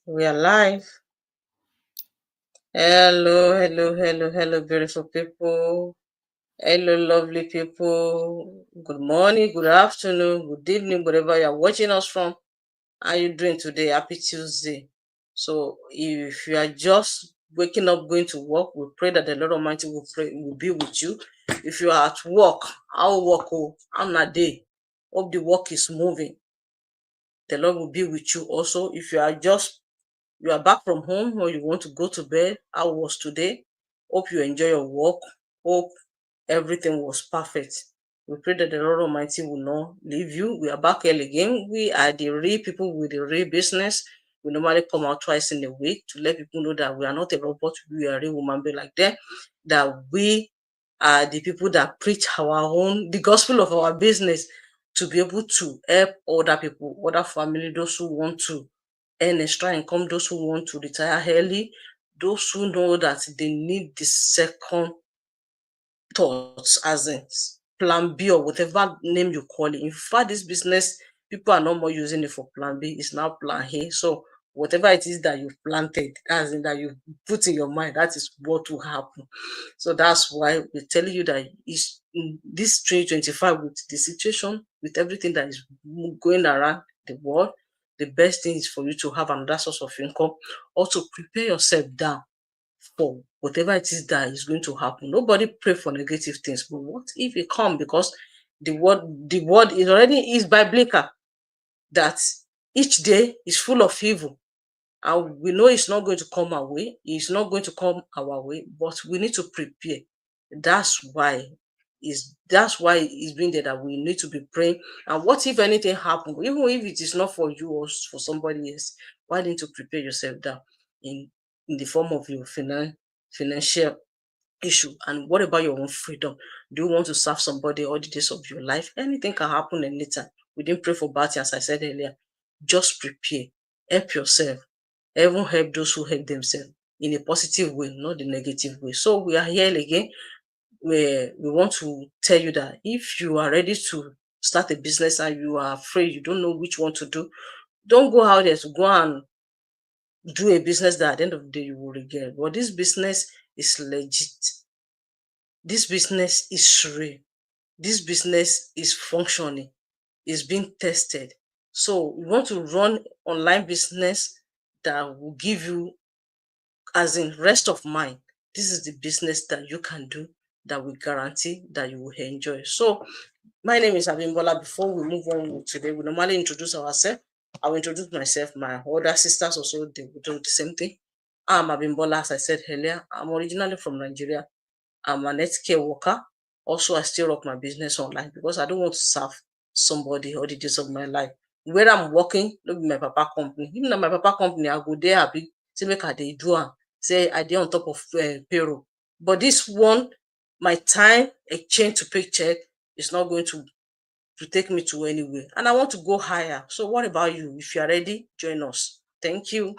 We are live. Hello, beautiful people. Hello, lovely people. Good morning, good afternoon, good evening, wherever you're watching us from. How are you doing today? Happy Tuesday. So, if you are just waking up, going to work, we pray that the Lord Almighty will be with you. If you are at work, how work? How na day? Hope the work is moving. The Lord will be with you also. If you are back from home or you want to go to bed, how was today? Hope you enjoy your work. Hope everything was perfect. We pray that the Lord Almighty will not leave you. We are back here again. We are the real people with the real business. We normally come out twice in a week to let people know that we are not a robot. We are a real woman being like them. That we are the people that preach the gospel of our business, to be able to help other people, other family, those who want to earn extra income, those who want to retire early, those who know that they need the second thoughts, as in plan B or whatever name you call it. In fact, this business, people are not more using it for plan B, it's now plan A. So whatever it is that you've planted, as in that you put in your mind, that is what will happen. So that's why we're telling you that is in this 2025, with the situation, with everything that is going around the world, the best thing is for you to have another source of income. Also, prepare yourself down for whatever it is that is going to happen. Nobody pray for negative things, but what if it come? Because the word is already is biblical, that each day is full of evil, and we know it's not going to come our way. It's not going to come our way, but we need to prepare. That's why it's been there, that we need to be praying. And what if anything happens, even if it is not for you or for somebody else? Why didn't you prepare yourself down in the form of your financial issue? And what about your own freedom? Do you want to serve somebody all the days of your life? Anything can happen anytime. We didn't pray for bad things, as I said earlier. Just prepare, help yourself, even help those who help themselves in a positive way, not the negative way. So we are here again. We want to tell you that if you are ready to start a business and you are afraid, you don't know which one to do, don't go out there to go and do a business that at the end of the day you will regret. But this business is legit. This business is real. This business is functioning. It's being tested. So we want to run online business that will give you, as in, rest of mind. This is the business that you can do, that we guarantee that you will enjoy. So my name is Abimbola. Before we move on today, we normally introduce ourselves. I will introduce myself. My older sisters also, they will do the same thing. I'm Abimbola, as I said earlier. I'm originally from Nigeria. I'm an healthcare worker. Also, I still rock my business online because I don't want to serve somebody all the days of my life. Where I'm working, no be my papa company. Even na my papa company, I go there happy, say make I dey do am, say I dey on top of payroll. But this one, my time exchange to paycheck is not going to take me to anywhere. And I want to go higher. So what about you? If you are ready, join us. Thank you.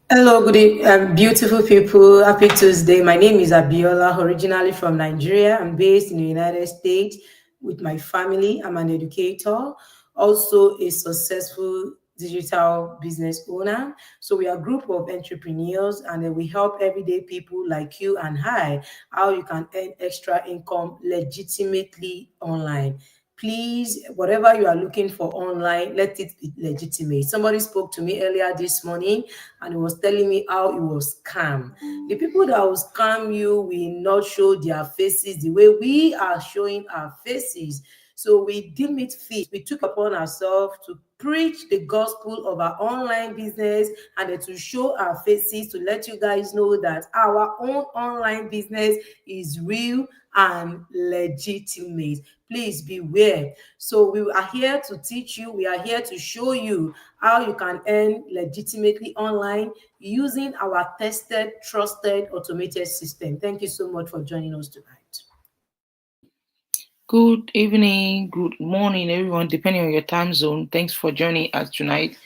Hello, good evening, beautiful people. Happy Tuesday. My name is Abiola, originally from Nigeria. I'm based in the United States with my family. I'm an educator, also a successful digital business owner. So we are a group of entrepreneurs, and then we help everyday people like you and I how you can earn extra income legitimately online. Please, whatever you are looking for online, let it be legitimate. Somebody spoke to me earlier this morning and he was telling me how it was scam. The people that will scam you will not show their faces the way we are showing our faces. So we deem it fit. We took upon ourselves to preach the gospel of our online business and then to show our faces to let you guys know that our own online business is real and legitimate. Please beware. So we are here to teach you, we are here to show you how you can earn legitimately online using our tested, trusted, automated system. Thank you so much for joining us tonight. Good evening, good morning, everyone, depending on your time zone. Thanks for joining us tonight.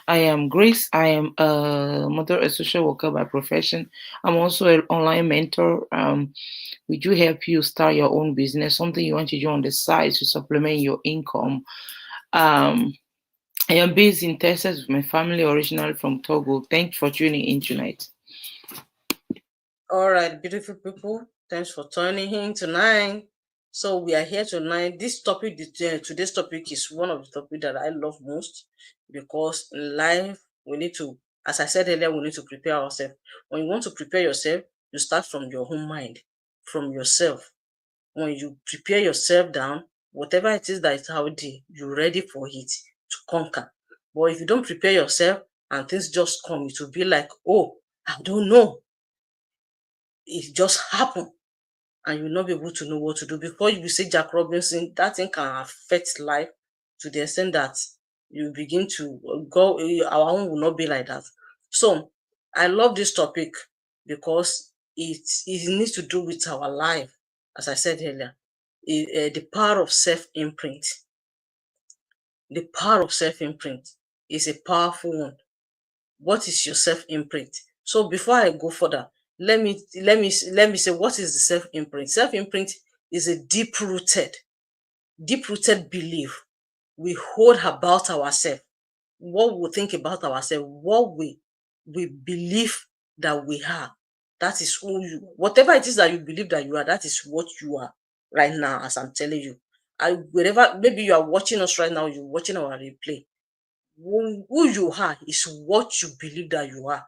I am Grace. I am a mother, a social worker by profession. I'm also an online mentor. We do help you start your own business, something you want to do on the side to supplement your income. Um, I am based in Texas with my family, originally from Togo. Thanks for tuning in tonight. All right, beautiful people. Thanks for tuning in tonight. So we are here tonight. This topic, today's topic is one of the topics that I love most because in life we need to, as I said earlier, we need to prepare ourselves. When you want to prepare yourself, you start from your own mind, from yourself. When you prepare yourself down, whatever it is that is out there, you're ready for it to conquer. But if you don't prepare yourself and things just come, it will be like, oh, I don't know. It just happened and you'll not be able to know what to do. Before you say Jack Robinson, that thing can affect life to the extent that you begin to go, our own will not be like that. So I love this topic because it needs to do with our life, as I said earlier. The power of self-imprint. The power of self-imprint is a powerful one. What is your self-imprint? So before I go further, let me say, what is the self-imprint? Self-imprint is a deep-rooted belief we hold about ourselves, what we think about ourselves, what we believe that we are. That is who you, whatever it is that you believe that you are, that is what you are right now, as I'm telling you. Wherever maybe you are watching us right now, you're watching our replay. Who you are is what you believe that you are.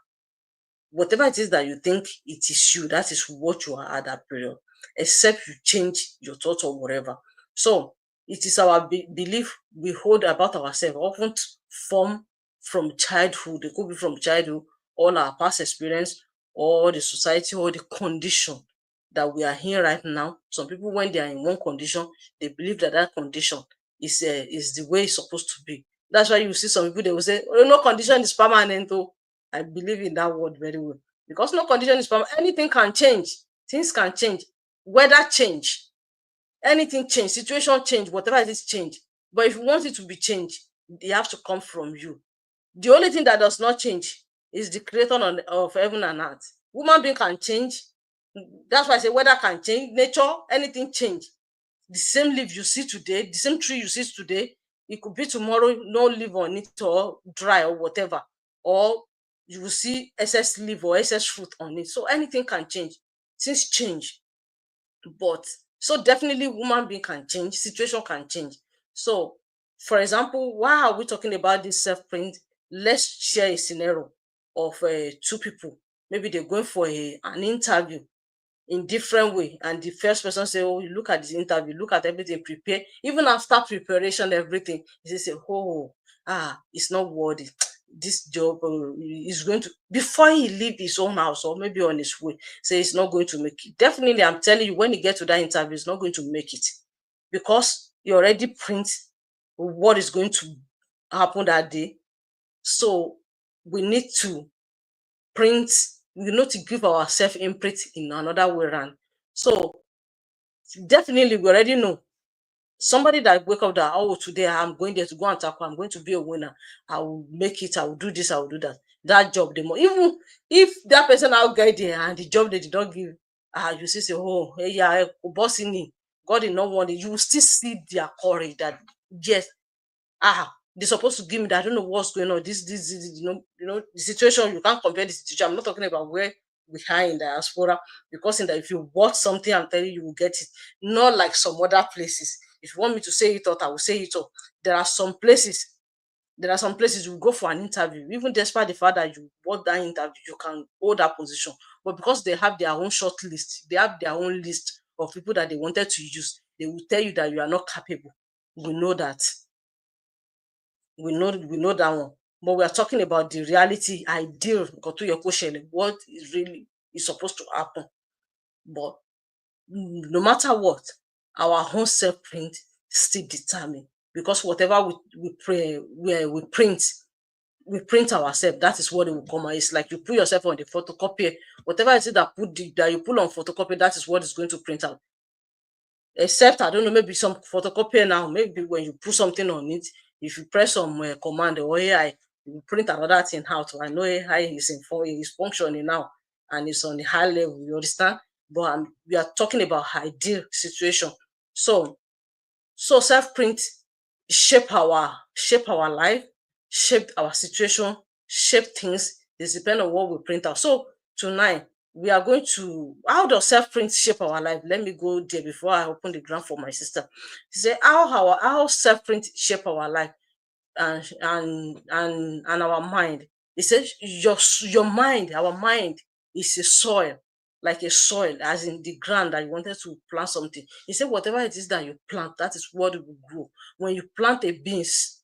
Whatever it is that you think it is you, that is what you are at that period, except you change your thoughts or whatever. So it is our belief we hold about ourselves, often form from childhood. It could be from childhood, all our past experience, or the society, or the condition that we are here right now. Some people, when they are in one condition, they believe that that condition is the way it's supposed to be. That's why you see some people, they will say, oh, no condition is permanent. Oh, I believe in that word very well because no condition is permanent. Anything can change. Things can change. Weather change. Anything change. Situation change. Whatever it is change. But if you want it to be changed, they have to come from you. The only thing that does not change is the creator of heaven and earth. Human being can change. That's why I say weather can change. Nature, anything change. The same leaf you see today, the same tree you see today, it could be tomorrow no leaf on it or dry or whatever, or you will see excess leaf or excess fruit on it. So anything can change. Things change, but so definitely human being can change, situation can change. So for example, why are we talking about this self-print? Let's share a scenario of two people. Maybe they're going for an interview in different way, and the first person say, oh, you look at this interview, look at everything, prepare. Even after preparation, everything, he say, oh, it's not worthy. This job is going to, before he leave his own house or maybe on his way, say it's not going to make it. Definitely, I'm telling you, when he get to that interview, it's not going to make it because he already print what is going to happen that day. So we need to print, we need to give our self-imprint in another way around. So definitely we already know somebody that wake up that, oh, today I'm going there to go and tackle, I'm going to be a winner, I will make it, I will do this, I will do that. That job, the more, even if that person out get there and the job they did not give, you see say, oh, hey, yeah, bossing me, God did not want it, you will still see their courage that yes, they're supposed to give me that. I don't know what's going on. This the situation, you can't compare the situation. I'm not talking about where we are in diaspora, because in that, if you watch something, I'm telling you, you will get it. Not like some other places. If you want me to say it out, I will say it out. There are some places, you go for an interview, even despite the fact that you want that interview, you can hold that position. But because they have their own short list, they have their own list of people that they wanted to use, they will tell you that you are not capable. We know that. We know that one, but we are talking about the reality, ideal nǹkan tó yẹ kó ṣẹlẹ̀, what is really is supposed to happen. But no matter what, our own self-print still determine, because whatever we pray, we print ourselves, that is what it will come out. It's like you put yourself on the photocopier, whatever it is that you put on photocopy, that is what is going to print out. Except, I don't know, maybe some photocopier now, maybe when you put something on it, if you press some command or AI, you print another thing out. I know AI is functioning now and it's on the high level, you understand? But we are talking about ideal situation. So self-print shape our life, shape our situation, shape things. It depends on what we print out. So tonight we are going to, how does self-print shape our life? Let me go there before I open the ground for my sister. She said, how self-print shape our life and our mind. He says your mind, our mind is a soil, like a soil, as in the ground that you wanted to plant something. He said whatever it is that you plant, that is what it will grow. When you plant a beans,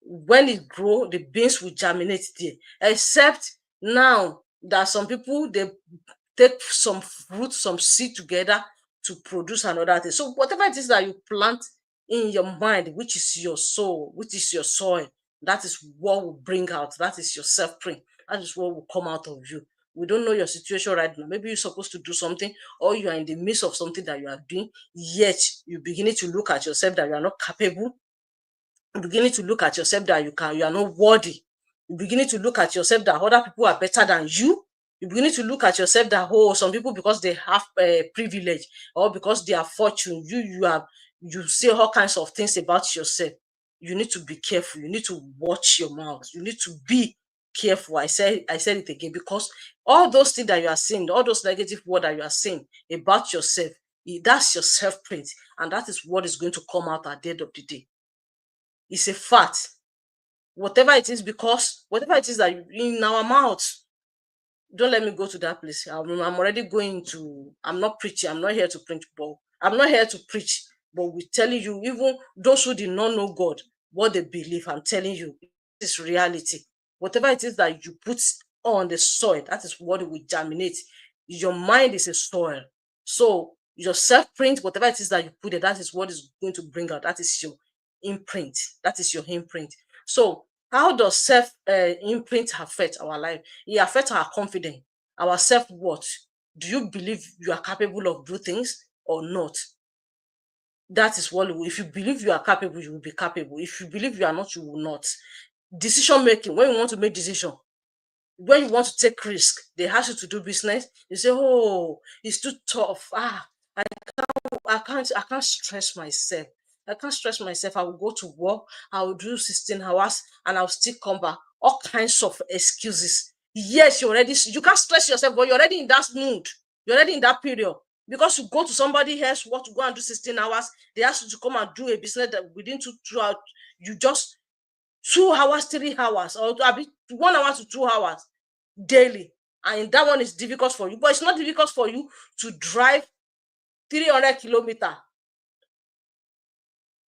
when it grow, the beans will germinate there. Except now that some people, they take some fruit, some seed together to produce another thing. So whatever it is that you plant in your mind, which is your soul, which is your soil, that is what will bring out. That is your self-print. That is what will come out of you. We don't know your situation right now. Maybe you're supposed to do something, or you are in the midst of something that you are doing, yet you're beginning to look at yourself that you are not capable. You're beginning to look at yourself that you are not worthy. You're beginning to look at yourself that other people are better than you. You're beginning to look at yourself that, oh, some people, because they have privilege, or because they are fortune, you say all kinds of things about yourself. You need to be careful. You need to watch your mouth. You need to be careful. I said it again, because all those things that you are saying, all those negative words that you are saying about yourself, that's your self-print, and that is what is going to come out at the end of the day. It's a fact. Whatever it is, because whatever it is that in our mouth, don't let me go to that place. I'm already going to, I'm not preaching. I'm not here to preach, but I'm not here to preach. But we're telling you, even those who did not know God, what they believe, I'm telling you, this is reality. Whatever it is that you put on the soil, that is what it will germinate. Your mind is a soil. So your self-print, whatever it is that you put there, that is what is going to bring out. That is your imprint. That is your imprint. So how does self-imprint affect our life? It affects our confidence, our self-worth. Do you believe you are capable of do things or not? That is what, if you believe you are capable, you will be capable. If you believe you are not, you will not. Decision making, when you want to make decision, when you want to take risk, they ask you to do business, you say, oh, it's too tough. I can't stress myself. I can't stress myself. I will go to work, I will do 16 hours, and I'll still come back. All kinds of excuses. Yes, you can't stress yourself, but you're already in that mood. You're already in that period. Because you go to somebody else, want to go and do 16 hours, they ask you to come and do a business that within two hours, you just 2 hours, 3 hours, or 1 hour to 2 hours daily. And that one is difficult for you. But it's not difficult for you to drive 300 kilometers,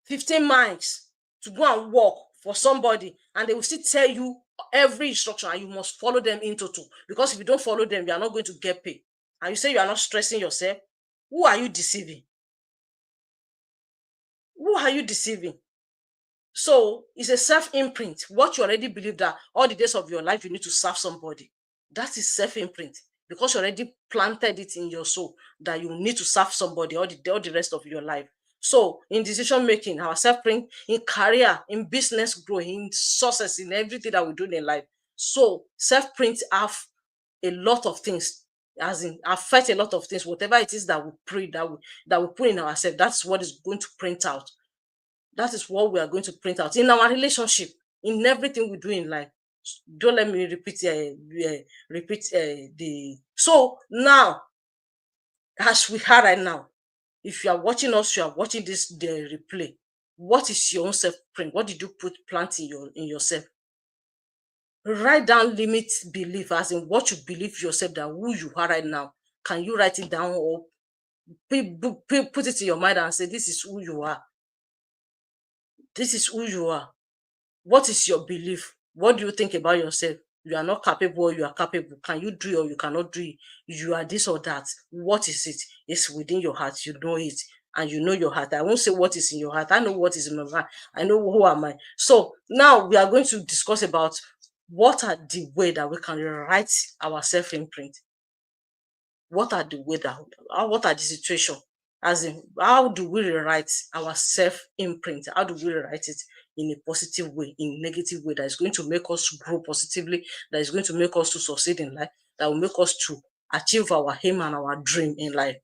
15 miles to go and work for somebody, and they will still tell you every instruction, and you must follow them into two. Because if you don't follow them, you are not going to get paid. And you say you are not stressing yourself. Who are you deceiving? Who are you deceiving? So it's a self-imprint. What you already believe that all the days of your life you need to serve somebody. That is self-imprint, because you already planted it in your soul that you need to serve somebody all the rest of your life. So in decision making, our self-print, in career, in business growth, in success, in everything that we do in life. So self-print have a lot of things, as in affect a lot of things. Whatever it is that we pray, that we put in ourselves, that's what is going to print out. That is what we are going to print out in our relationship, in everything we do in life. Don't let me repeat the. So now, as we are right now, if you are watching us, you are watching the replay. What is your own self print? What did you plant in yourself? Write down limit belief, as in what you believe yourself, that who you are right now. Can you write it down, or put it in your mind and say, this is who you are? This is who you are. What is your belief? What do you think about yourself? You are not capable, or you are capable. Can you do it, or you cannot do it? You are this or that. What is it? It's within your heart. You know it. And you know your heart. I won't say what is in your heart. I know what is in my heart. I know who am I. So now we are going to discuss about what are the way that we can write our self-imprint. What are the way that, what are the situation? As in, how do we rewrite our self-imprint? How do we rewrite it in a positive way, in a negative way, that is going to make us grow positively, that is going to make us to succeed in life, that will make us to achieve our aim and our dream in life?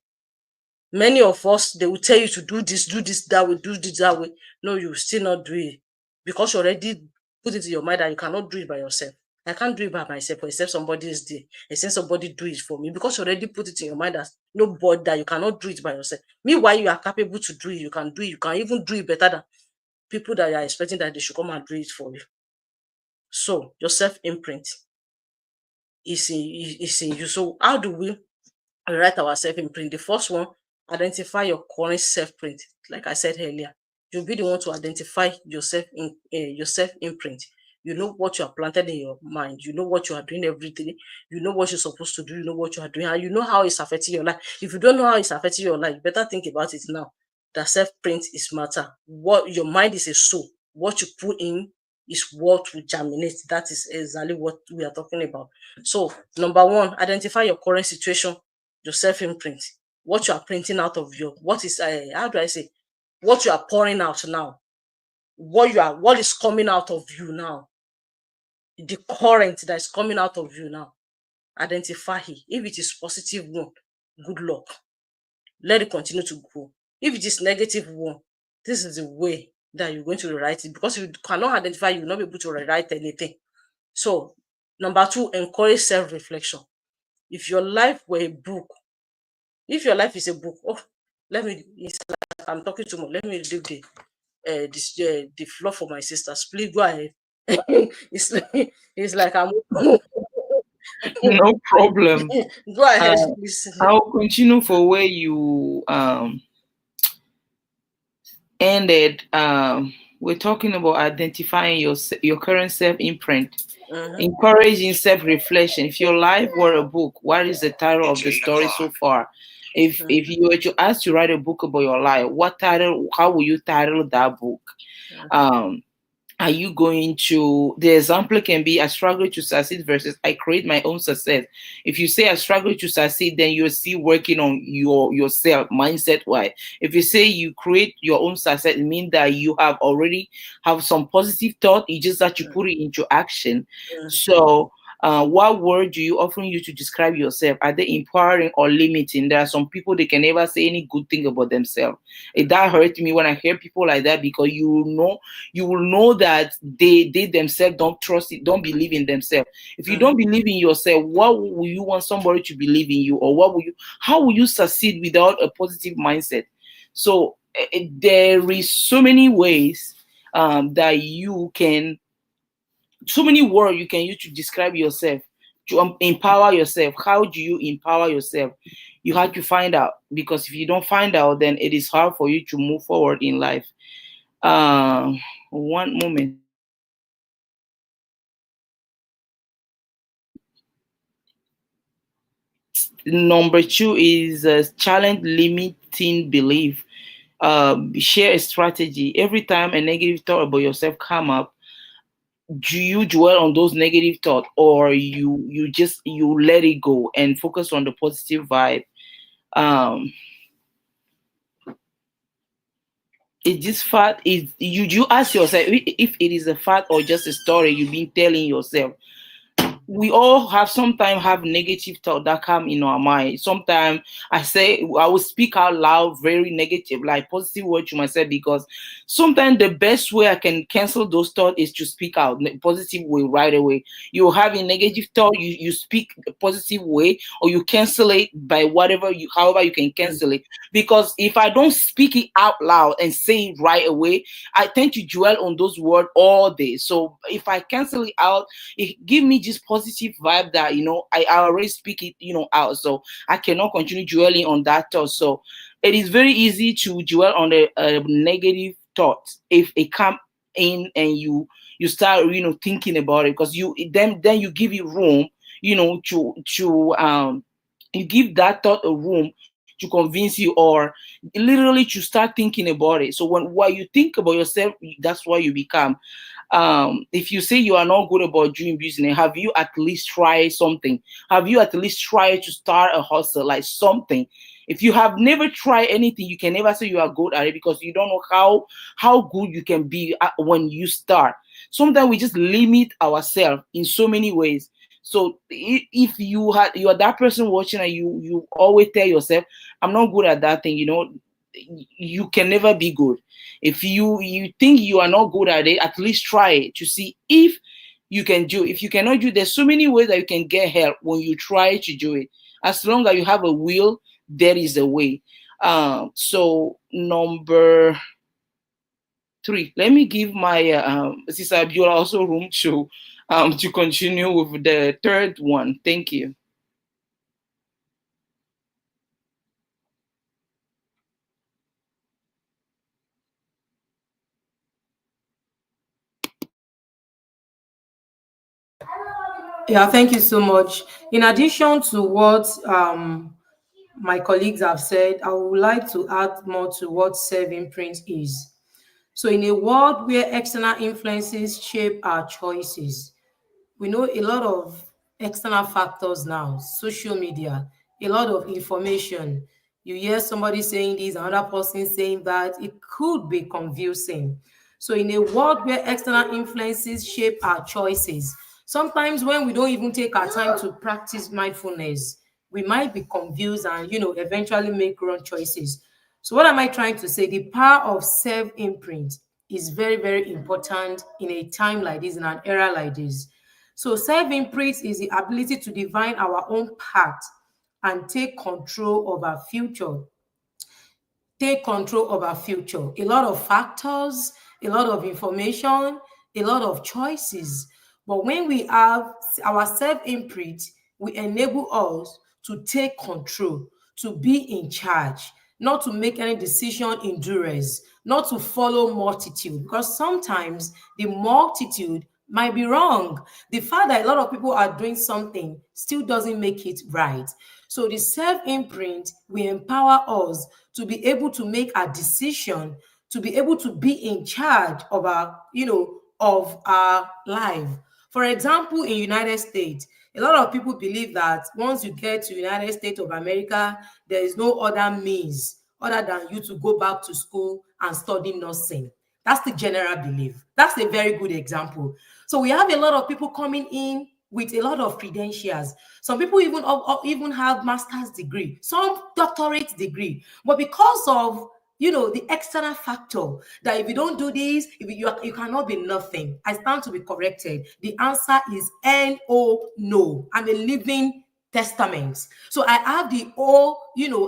Many of us, they will tell you to do this, that way, do this, that way. No, you will still not do it, because you already put it in your mind that you cannot do it by yourself. I can't do it by myself except somebody is there, except somebody do it for me, because you already put it in your mind that nobody, that you cannot do it by yourself. Meanwhile, you are capable to do it. You can do it. You can even do it better than people that you are expecting that they should come and do it for you. So your self imprint is in you. So how do we write our self imprint? The first one, identify your current self print. Like I said earlier, you'll be the one to identify your self imprint. You know what you are planted in your mind. You know what you are doing every day. You know what you're supposed to do. You know what you are doing, and you know how it's affecting your life. If you don't know how it's affecting your life, you better think about it now. That self print is matter. What your mind is a soul. What you put in is what will germinate. That is exactly what we are talking about. So, number one, identify your current situation, your self imprint, what you are printing out of your, what is, how do I say, what you are pouring out now, what is coming out of you now, the current that is coming out of you now. Identify it. If it is positive one, good luck. Let it continue to grow. If it is negative one, this is the way that you're going to rewrite it, because if you cannot identify, you will not be able to rewrite anything. So, number two, encourage self reflection. If your life were a book, if your life is a book, oh, let me, it's like I'm talking too much. Let me leave the floor for my sisters. Please go ahead. It's like I'm No problem. go ahead, Uh, please. I'll continue for where you ended. We're talking about identifying your current self imprint, Mhm, encouraging self reflection. If your life were a book, what is the title of the story so far? If you were to ask to write a book about your life, what title? How will you title that book? mhm, Um, are you going to, the example can be I struggle to succeed versus I create my own success. If you say I struggle to succeed, then you're still working on yourself mindset wise. If you say you create your own success, it means that you have already have some positive thought, it's just that you put it into action. mhm, So what word do you often use to describe yourself? Are they empowering or limiting? There are some people, they can never say any good thing about themselves. That hurts me when I hear people like that, because you will know that they themselves don't trust it, don't believe in themselves. If you mhm, don't believe in yourself, what will you want somebody to believe in you? Or how will you succeed without a positive mindset? So there is so many ways that you can, so many words you can use to describe yourself, to empower yourself. How do you empower yourself? You have to find out, because if you don't find out, then it is hard for you to move forward in life. um One moment. Number two is challenge limiting belief. Share a strategy. Every time a negative thought about yourself come up, do you dwell on those negative thoughts, or you let it go and focus on the positive vibe? um is this fact, is you ask yourself if it is a fact or just a story you've been telling yourself. We all have sometimes have negative thought that come in our mind. Sometimes I will speak out loud, very negative, like positive word to myself, because sometimes the best way I can cancel those thoughts is to speak out positive way right away. You have a negative thought, you speak a positive way, or you cancel it by however you can mhm, cancel it. Because if I don't speak it out loud and say it right away, I tend to dwell on those words all day. So if I cancel it out, it give me just positive vibe that I already speak it out, so I cannot continue dwelling on that thought. So it is very easy to dwell on a negative thought if it come in, and you start thinking about it, because then you give it room, to you give that thought a room to convince you, or literally to start thinking about it. So while you think about yourself, that's what you become. If you say you are not good about doing business, have you at least tried something? Have you at least tried to start a hustle, like something? If you have never tried anything, you can never say you are good at it, because you don't know how good you can be when you start. Sometimes we just limit ourselves in so many ways. So if you are that person watching, and you always tell yourself, I'm not good at that thing, you can never be good. If you think you are not good at it, at least try it to see if you can do. If you cannot do, there's so many ways that you can get help when you try to do it. As long as you have a will, there is a way. So number three, let me give my Sister Abiola also room to continue with the third one. Thank you. Yeah, thank you so much. In addition to what my colleagues have said, I would like to add more to what self-imprint is. So, in a world where external influences shape our choices, we know a lot of external factors now, social media, a lot of information. You hear somebody saying this, another person saying that. It could be confusing. So, in a world where external influences shape our choices, sometimes when we don't even take our time to practice mindfulness, we might be confused and, eventually make wrong choices. So, what am I trying to say? The power of self imprint is very, very important in a time like this, in an era like this. So, self imprint is the ability to define our own path and take control of our future. A lot of factors, a lot of information, a lot of choices. But when we have our self imprint, we enable us to take control, to be in charge, not to make any decision in duress, not to follow multitude, because sometimes the multitude might be wrong. The fact that a lot of people are doing something still doesn't make it right. So the self imprint will empower us to be able to make a decision, to be able to be in charge of our life. For example, in United States, a lot of people believe that once you get to United States of America, there is no other means other than you to go back to school and study nursing. That's the general belief. That's a very good example. So we have a lot of people coming in with a lot of credentials. Some people even have master's degree, some doctorate degree. But because of the external factor that if you don't do this, if you cannot be nothing. I stand to be corrected. The answer is no. I'm a living testament. So I have the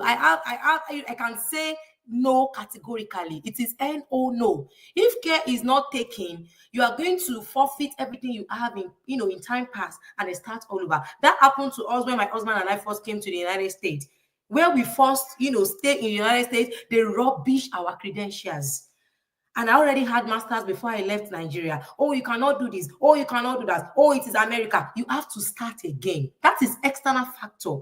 I can say no categorically. It is no. If care is not taken, you are going to forfeit everything you have in time past and it starts all over. That happened to us when my husband and I first came to the United States. Where we first, stay in the United States, they rubbish our credentials. And I already had masters before I left Nigeria. Oh, you cannot do this. Oh, you cannot do that. Oh, it is America. You have to start again. That is external factor.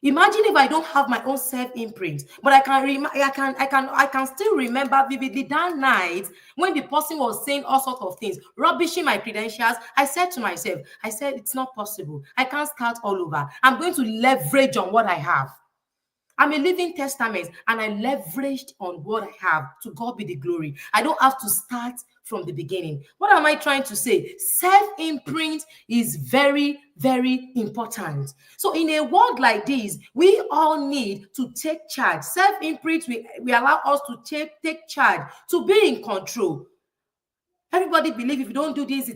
Imagine if I don't have my own self imprint, but I can still remember vividly that night when the person was saying all sorts of things, rubbishing my credentials. I said to myself, it's not possible. I can't start all over. I'm going to leverage on what I have. I'm a living testament and I leveraged on what I have. To God be the glory. I don't have to start from the beginning. What am I trying to say? Self-imprint is very, very important. So in a world like this, we all need to take charge. Self-imprint will allow us to take charge, to be in control. Everybody believe if you don't do this,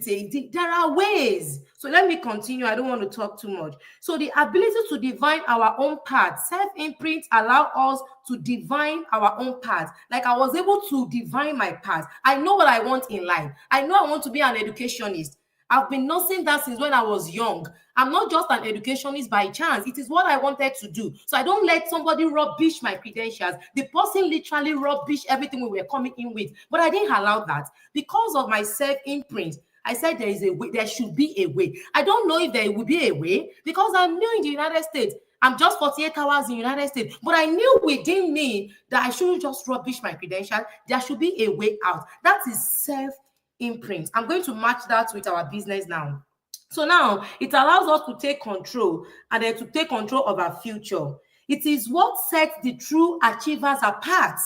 there are ways. So let me continue. I don't want to talk too much. So the ability to define our own path, self-imprint allow us to define our own path. Like I was able to define my path. I know what I want in life. I know I want to be an educationist. I've been nursing that since when I was young. I'm not just an educationist by chance. It is what I wanted to do. So I don't let somebody rubbish my credentials. The person literally rubbish everything we were coming in with. But I didn't allow that. Because of my self-imprint, I said there is a way, there should be a way. I don't know if there will be a way because I'm new in the United States. I'm just 48 hours in the United States. But I knew within me that I shouldn't just rubbish my credentials. There should be a way out. That is self-imprint. I'm going to match that with our business now. So now it allows us to take control and then to take control of our future. It is what sets the true achievers apart.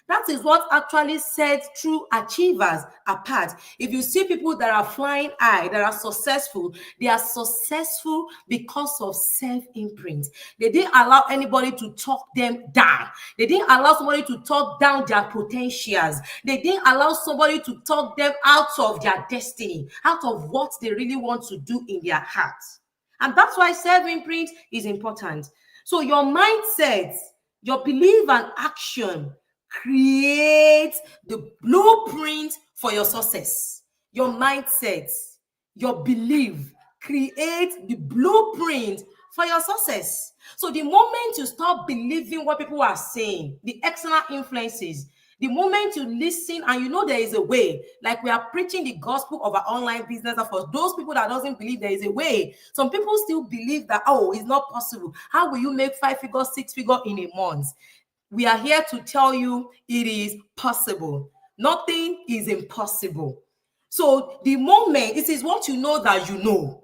That is what actually sets true achievers apart. If you see people that are flying high, that are successful, they are successful because of self-imprint. They didn't allow anybody to talk them down. They didn't allow somebody to talk down their potentials. They didn't allow somebody to talk them out of their destiny, out of what they really want to do in their hearts. And that's why self-imprint is important. So your mindset, your belief and action create the blueprint for your success. Your mindset, your belief create the blueprint for your success. So the moment you stop believing what people are saying, the external influences, the moment you listen and you know there is a way, like we are preaching the gospel of our online business, and for those people that doesn't believe there is a way, some people still believe that, oh, it's not possible. How will you make 5-figure, 6-figure in a month? We are here to tell you it is possible. Nothing is impossible. So the moment, it is what you know that you know.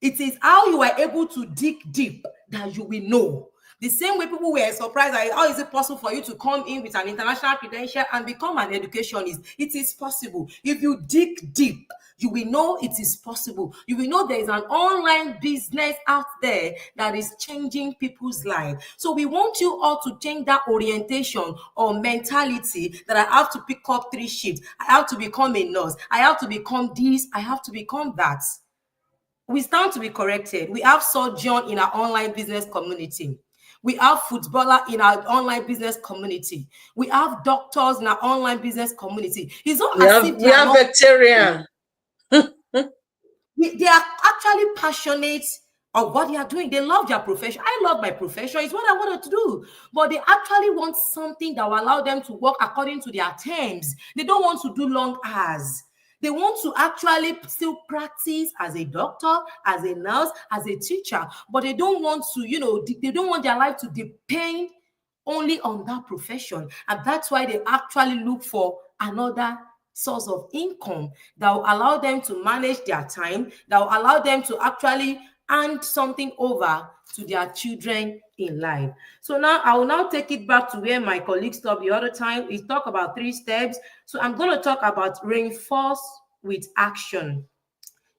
It is how you are able to dig deep that you will know. The same way people were surprised that how is it possible for you to come in with an international credential and become an educationist? It is possible. If you dig deep, you will know it is possible. You will know there is an online business out there that is changing people's lives. So we want you all to change that orientation or mentality that I have to pick up 3 shifts. I have to become a nurse. I have to become this. I have to become that. We stand to be corrected. We have surgeon in our online business community. We have footballer in our online business community. We have doctors in our online business community. It's not as if they we are have not. vegetarian. They are actually passionate of what they are doing. They love their profession. I love my profession. It's what I wanted to do. But they actually want something that will allow them to work according to their terms. They don't want to do long hours. They want to actually still practice as a doctor, as a nurse, as a teacher, but they don't want to, they don't want their life to depend only on that profession. And that's why they actually look for another source of income that will allow them to manage their time, that will allow them to actually hand something over to their children in life. So now I will now take it back to where my colleague stopped the other time. He talked about 3 steps. So I'm going to talk about reinforce with action.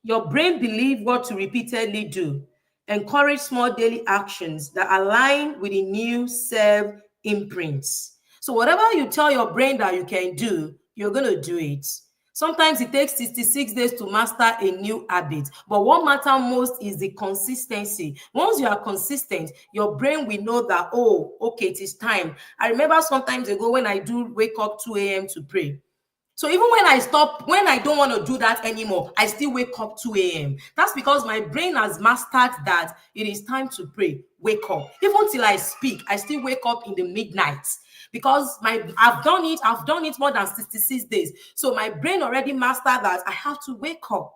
Your brain believes what to repeatedly do. Encourage small daily actions that align with the new self imprints. So whatever you tell your brain that you can do, you're going to do it. Sometimes it takes 66 days to master a new habit. But what matters most is the consistency. Once you are consistent, your brain will know that, oh, okay, it is time. I remember sometimes ago when I do wake up 2 a.m. to pray. So even when I don't want to do that anymore, I still wake up 2 a.m. That's because my brain has mastered that it is time to pray. Wake up. Even till I speak, I still wake up in the midnight because I've done it more than 66 days. So my brain already mastered that I have to wake up.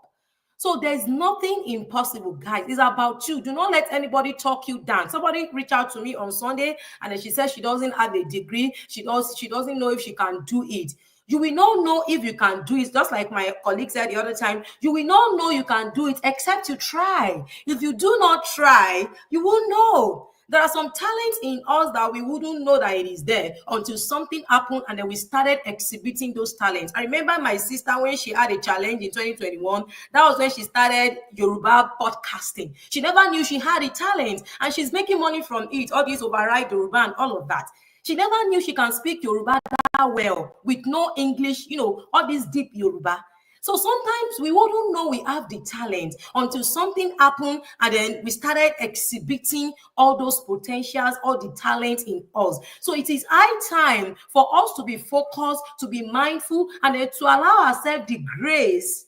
So there's nothing impossible, guys. It's about you. Do not let anybody talk you down. Somebody reached out to me on Sunday and then she said she doesn't have a degree. She doesn't know if she can do it. You will not know if you can do it. Just like my colleague said the other time, you will not know you can do it except you try. If you do not try, you won't know. There are some talents in us that we wouldn't know that it is there until something happened and then we started exhibiting those talents. I remember my sister when she had a challenge in 2021. That was when she started Yoruba podcasting. She never knew she had a talent and she's making money from it. All these override Yoruba and all of that. She never knew she can speak Yoruba that well with no English, all this deep Yoruba. So sometimes we wouldn't know we have the talent until something happened and then we started exhibiting all those potentials, all the talent in us. So it is high time for us to be focused, to be mindful, and then to allow ourselves the grace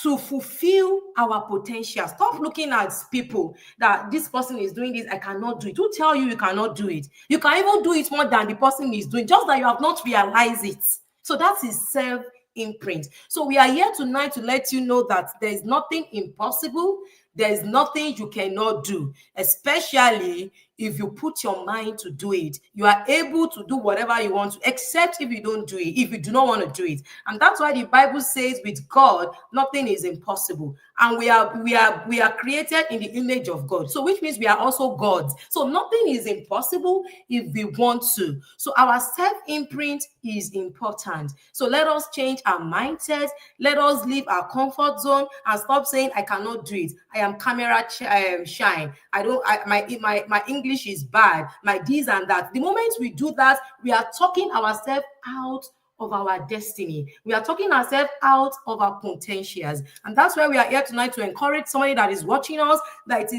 to fulfill our potential. Stop looking at people that this person is doing this, I cannot do it. Who tell you you cannot do it? You can even do it more than the person is doing, just that you have not realized it. So that is self imprint. So we are here tonight to let you know that there is nothing impossible. There's nothing you cannot do, especially if you put your mind to do it. You are able to do whatever you want to, except if you don't do it, if you do not want to do it. And that's why the Bible says with God, nothing is impossible. And we are created in the image of God. So which means we are also gods. So nothing is impossible if we want to. So our self-imprint is important. So let us change our mindset. Let us leave our comfort zone and stop saying I cannot do it. I am camera shine. My English is bad. My this and that. The moment we do that, we are talking ourselves out of our destiny. We are talking ourselves out of our potentials. And that's why we are here tonight to encourage somebody that is watching us that it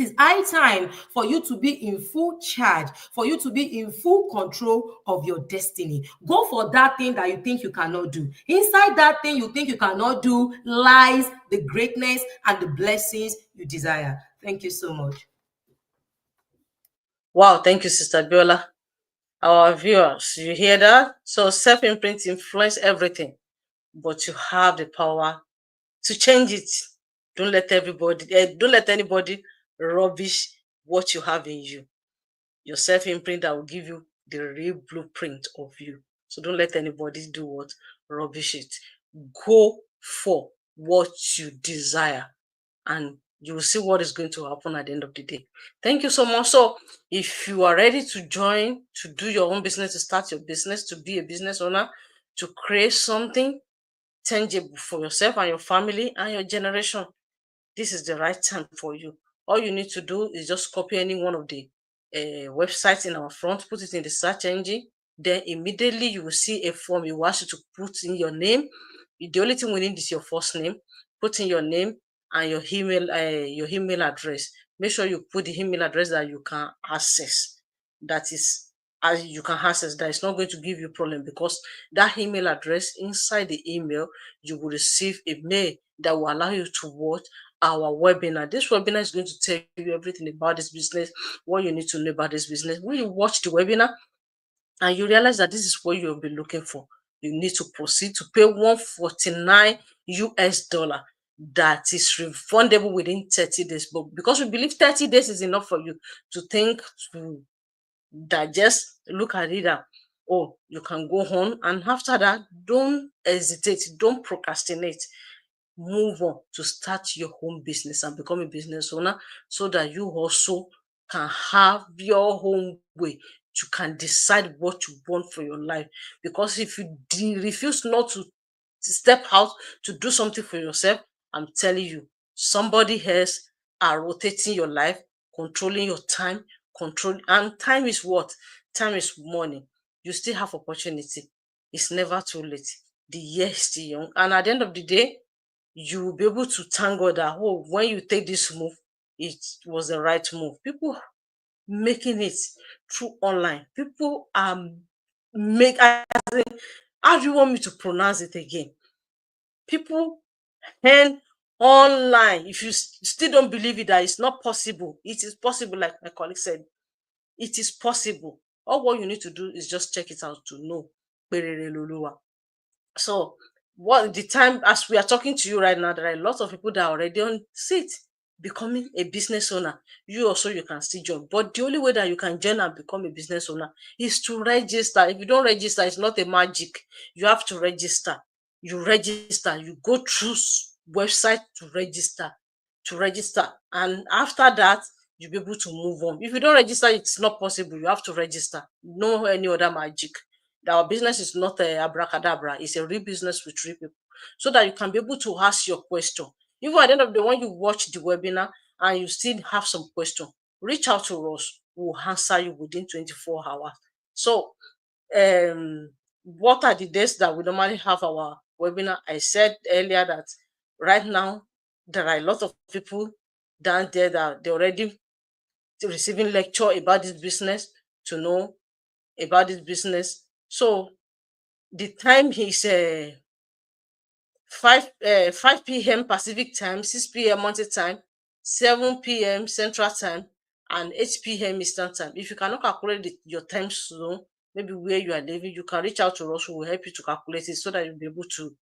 is high time for you to be in full charge, for you to be in full control of your destiny. Go for that thing that you think you cannot do. Inside that thing you think you cannot do lies the greatness and the blessings you desire. Thank you so much. Wow, thank you, Sister Biola. Our viewers, you hear that? So self-imprint influence everything, but you have the power to change it. Don't let anybody rubbish what you have in you. Your self-imprint that will give you the real blueprint of you. So don't let anybody do what? Rubbish it. Go for what you desire, and you will see what is going to happen at the end of the day. Thank you so much. So if you are ready to join, to do your own business, to start your business, to be a business owner, to create something tangible for yourself and your family and your generation, this is the right time for you. All you need to do is just copy any one of the websites in our front, put it in the search engine. Then immediately you will see a form. You will ask you to put in your name. The only thing we need is your first name. Put in your name and your email address. Make sure you put the email address that you can access. That is, as you can access, that is not going to give you problem, because that email address, inside the email you will receive a mail that will allow you to watch our webinar. This webinar is going to tell you everything about this business, what you need to know about this business. When you watch the webinar and you realize that this is what you'll be looking for, you need to proceed to pay $149 US. That is refundable within 30 days. But because we believe 30 days is enough for you to think, to digest, look at it, and oh, you can go on. And after that, don't hesitate, don't procrastinate. Move on to start your own business and become a business owner, so that you also can have your own way. You can decide what you want for your life. Because if you refuse not to step out to do something for yourself, I'm telling you, somebody else are rotating your life, controlling your time, and time is what? Time is money. You still have opportunity. It's never too late. The year is still young. And at the end of the day, you will be able to thank God that, oh, when you take this move, it was the right move. People making it through online. People are make how do you want me to pronounce it again? People earn online. If you still don't believe it, that it's not possible, it is possible. Like my colleague said, it is possible. All what you need to do is just check it out to know. So what the time, as we are talking to you right now, there are a lot of people that are already on seat becoming a business owner. You also, you can still join, but the only way that you can join and become a business owner is to register. If you don't register, it's not a magic. You have to register. You register, you go through website to register, and after that you'll be able to move on. If you don't register, it's not possible. You have to register. No any other magic. Our business is not a abracadabra. It's a real business with real people, so that you can be able to ask your question. Even at the end of the day, when you watch the webinar and you still have some question, reach out to us. We'll answer you within 24 hours. So what are the days that we normally have our webinar? I said earlier that right now there are a lot of people down there that they're already receiving lecture about this business, to know about this business. So the time is 5 p.m. Pacific time, 6 p.m. Mountain time, 7 p.m. Central time, and 8 p.m. Eastern time. If you cannot calculate your time zone, maybe where you are living, you can reach out to us. We will help you to calculate it, so that you'll be able to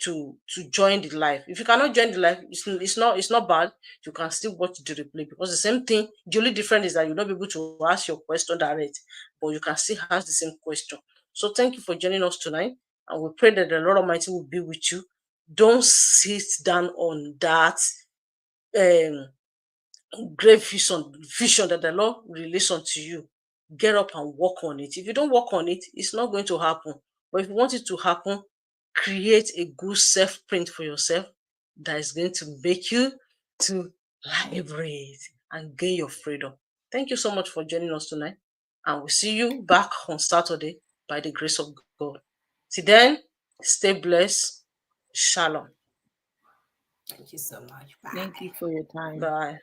to join the live. If you cannot join the live, it's not bad. You can still watch the replay, because the same thing. The only difference is that you'll not be able to ask your question direct, but you can still ask the same question. So thank you for joining us tonight, and we pray that the Lord Almighty will be with you. Don't sit down on that um great vision that the Lord release unto you. Get up and work on it. If you don't work on it, it's not going to happen. But if you want it to happen, create a good self-print for yourself that is going to make you to liberate and gain your freedom. Thank you so much for joining us tonight, and we'll see you back on Saturday by the grace of God. Till then, stay blessed. Shalom. Thank you so much. Thank you Bye. for your time. Bye.